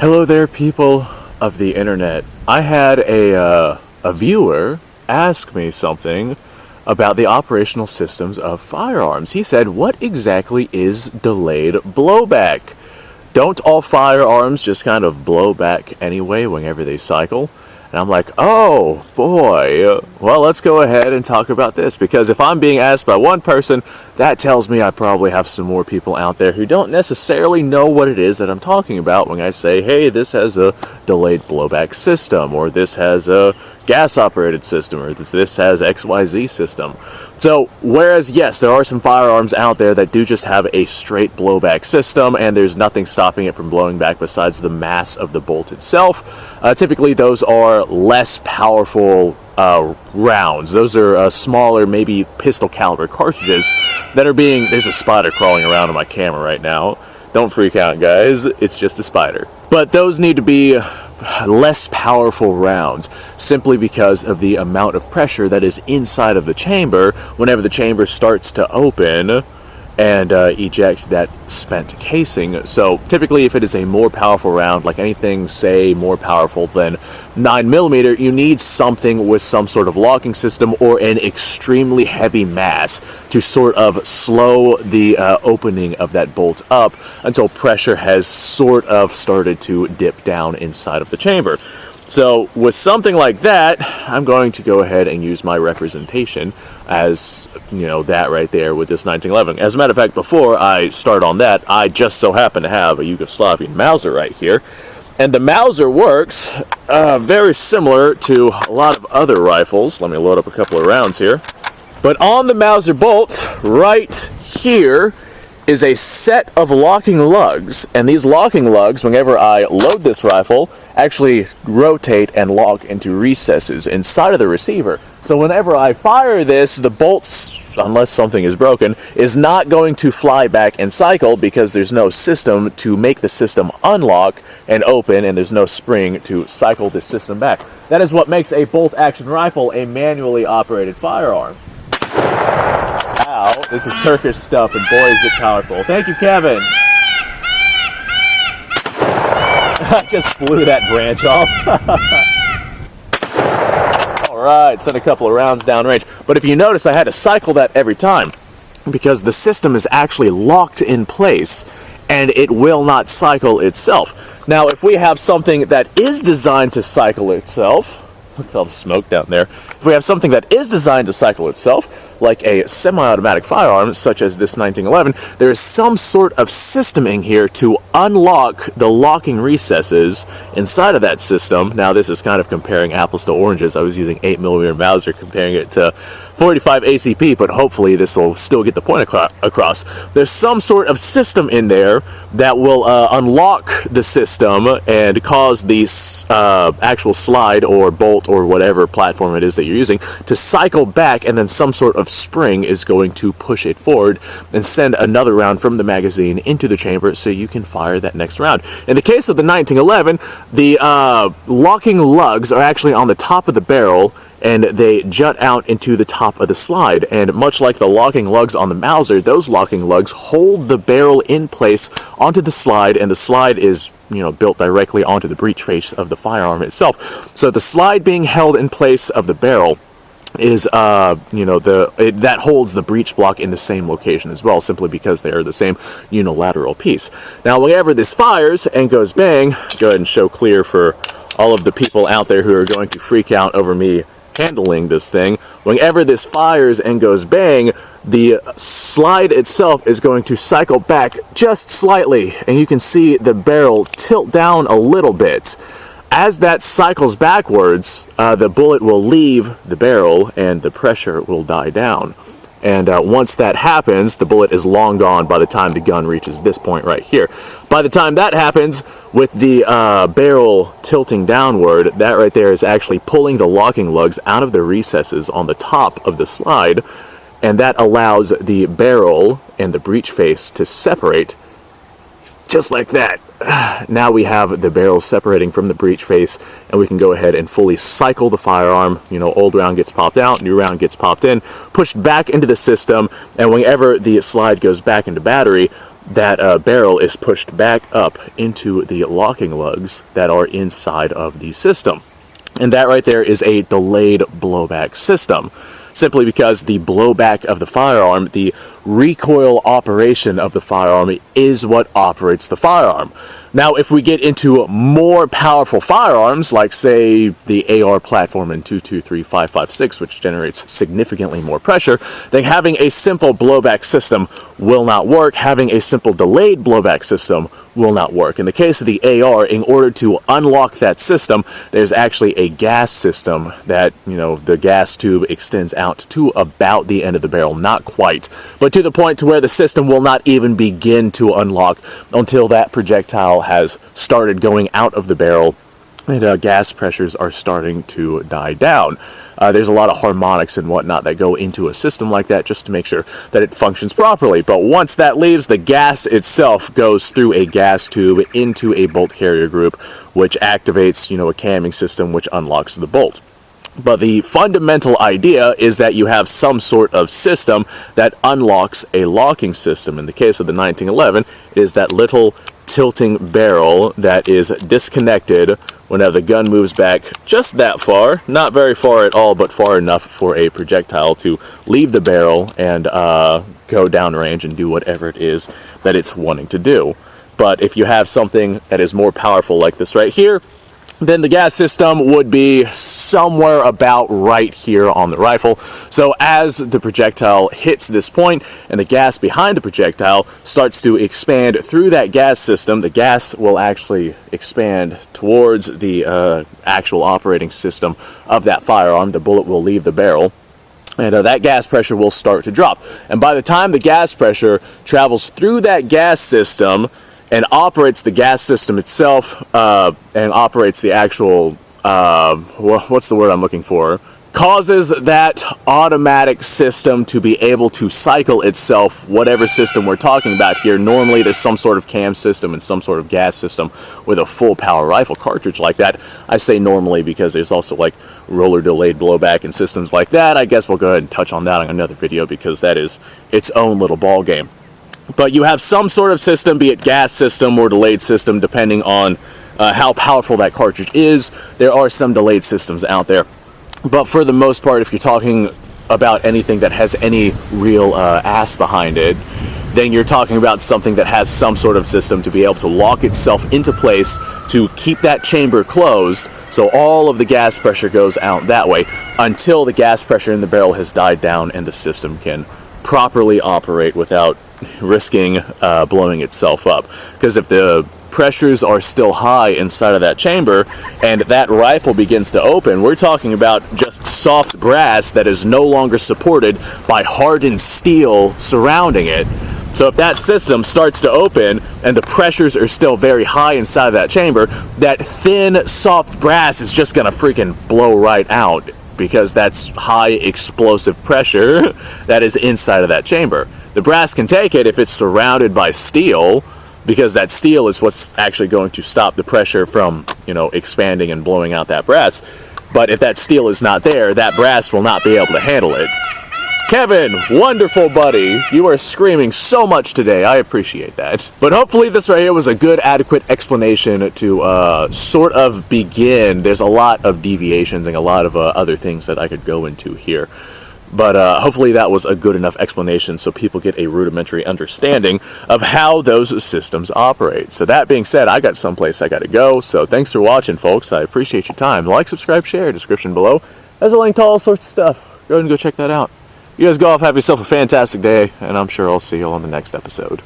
Hello there, people of the internet. I had a viewer ask me something about the operational systems of firearms. He said, what exactly is delayed blowback? Don't all firearms just kind of blow back anyway whenever they cycle? And I'm like, oh boy, well, let's go ahead and talk about this, because if I'm being asked by one person, that tells me I probably have some more people out there who don't necessarily know what it is that I'm talking about when I say, hey, this has a delayed blowback system, or this has a gas-operated system, or this has XYZ system. So, whereas, yes, there are some firearms out there that do just have a straight blowback system, and there's nothing stopping it from blowing back besides the mass of the bolt itself, typically those are less powerful rounds. Those are smaller, maybe pistol caliber cartridges that are being... There's a spider crawling around on my camera right now. Don't freak out, guys. It's just a spider. But those need to be less powerful rounds, simply because of the amount of pressure that is inside of the chamber whenever the chamber starts to open and eject that spent casing. So typically, if it is a more powerful round, like anything, say, more powerful than 9mm, you need something with some sort of locking system or an extremely heavy mass to sort of slow the opening of that bolt up until pressure has sort of started to dip down inside of the chamber. So with something like that, I'm going to go ahead and use my representation as, you know, that right there with this 1911. As a matter of fact, before I start on that, I just so happen to have a Yugoslavian Mauser right here. And the Mauser works very similar to a lot of other rifles. Let me load up a couple of rounds here. But on the Mauser bolt, right here, is a set of locking lugs, and these locking lugs, whenever I load this rifle, actually rotate and lock into recesses inside of the receiver. So whenever I fire this, the bolts, unless something is broken, is not going to fly back and cycle because there's no system to make the system unlock and open, and there's no spring to cycle this system back. That is what makes a bolt-action rifle a manually operated firearm. Ow, this is Turkish stuff, and boy is it powerful. Thank you, Kevin. I just blew that branch off. Alright, sent a couple of rounds downrange. But if you notice, I had to cycle that every time, because the system is actually locked in place, and it will not cycle itself. Now, if we have something that is designed to cycle itself, look at all the smoke down there. If we have something that is designed to cycle itself, like a semi-automatic firearm, such as this 1911, there is some sort of system in here to unlock the locking recesses inside of that system. Now, this is kind of comparing apples to oranges. I was using 8mm Mauser, comparing it to 45 ACP, but hopefully this will still get the point across. There's some sort of system in there that will unlock the system and cause the actual slide or bolt or whatever platform it is that you're using to cycle back, and then some sort of spring is going to push it forward and send another round from the magazine into the chamber so you can fire that next round. In the case of the 1911, the locking lugs are actually on the top of the barrel, and they jut out into the top of the slide. And much like the locking lugs on the Mauser, those locking lugs hold the barrel in place onto the slide, and the slide is, you know, built directly onto the breech face of the firearm itself. So the slide being held in place of the barrel is, that holds the breech block in the same location as well, simply because they are the same unilateral piece. Now, whenever this fires and goes bang, go ahead and show clear for all of the people out there who are going to freak out over me handling this thing. Whenever this fires and goes bang, the slide itself is going to cycle back just slightly, and you can see the barrel tilt down a little bit. As that cycles backwards, the bullet will leave the barrel and the pressure will die down. And once that happens, the bullet is long gone by the time the gun reaches this point right here. By the time that happens, with the barrel tilting downward, that right there is actually pulling the locking lugs out of the recesses on the top of the slide, and that allows the barrel and the breech face to separate, just like that. Now we have the barrel separating from the breech face, and we can go ahead and fully cycle the firearm. You know, old round gets popped out, new round gets popped in, pushed back into the system, and whenever the slide goes back into battery, that barrel is pushed back up into the locking lugs that are inside of the system. And that right there is a delayed blowback system. Simply because the blowback of the firearm, the recoil operation of the firearm, is what operates the firearm. Now, if we get into more powerful firearms, like, say, the AR platform in 223.556, which generates significantly more pressure, then having a simple blowback system will not work. Having a simple delayed blowback system will not work. In the case of the AR, in order to unlock that system, there's actually a gas system that, the gas tube extends out to about the end of the barrel. Not quite, but to the point to where the system will not even begin to unlock until that projectile has started going out of the barrel and gas pressures are starting to die down. There's a lot of harmonics and whatnot that go into a system like that just to make sure that it functions properly. But once that leaves, the gas itself goes through a gas tube into a bolt carrier group, which activates, a camming system which unlocks the bolt. But the fundamental idea is that you have some sort of system that unlocks a locking system. In the case of the 1911, it is that little tilting barrel that is disconnected whenever the gun moves back just that far, not very far at all, but far enough for a projectile to leave the barrel and go downrange and do whatever it is that it's wanting to do. But if you have something that is more powerful like this right here, then the gas system would be somewhere about right here on the rifle. So as the projectile hits this point and the gas behind the projectile starts to expand through that gas system, the gas will actually expand towards the actual operating system of that firearm. The bullet will leave the barrel, and that gas pressure will start to drop. And by the time the gas pressure travels through that gas system and operates the gas system itself, and operates the actual, what's the word I'm looking for? Causes that automatic system to be able to cycle itself, whatever system we're talking about here. Normally there's some sort of cam system and some sort of gas system with a full power rifle cartridge like that. I say normally because there's also like roller delayed blowback and systems like that. I guess we'll go ahead and touch on that on another video because that is its own little ball game. But you have some sort of system, be it gas system or delayed system, depending on how powerful that cartridge is. There are some delayed systems out there. But for the most part, if you're talking about anything that has any real ass behind it, then you're talking about something that has some sort of system to be able to lock itself into place to keep that chamber closed, so all of the gas pressure goes out that way until the gas pressure in the barrel has died down and the system can properly operate without risking blowing itself up. Because if the pressures are still high inside of that chamber and that rifle begins to open, we're talking about just soft brass that is no longer supported by hardened steel surrounding it. So if that system starts to open and the pressures are still very high inside of that chamber, that thin soft brass is just gonna freaking blow right out, because that's high explosive pressure that is inside of that chamber. The brass can take it if it's surrounded by steel, because that steel is what's actually going to stop the pressure from, expanding and blowing out that brass. But if that steel is not there, that brass will not be able to handle it. Kevin, wonderful buddy. You are screaming so much today. I appreciate that. But hopefully this right here was a good, adequate explanation to sort of begin. There's a lot of deviations and a lot of other things that I could go into here. But hopefully that was a good enough explanation so people get a rudimentary understanding of how those systems operate. So that being said, I got someplace I gotta go. So thanks for watching, folks. I appreciate your time. Like, subscribe, share. Description below has a link to all sorts of stuff. Go ahead and go check that out. You guys go off, have yourself a fantastic day, and I'm sure I'll see you all on the next episode.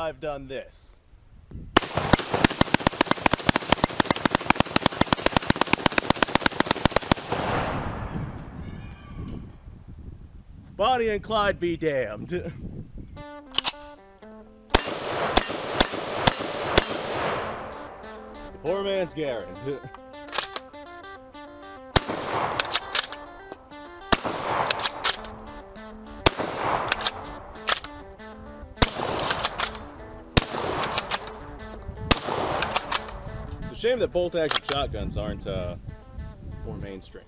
I've done this. Bonnie and Clyde be damned. Poor man's Garen. It's a shame that bolt-action shotguns aren't more mainstream.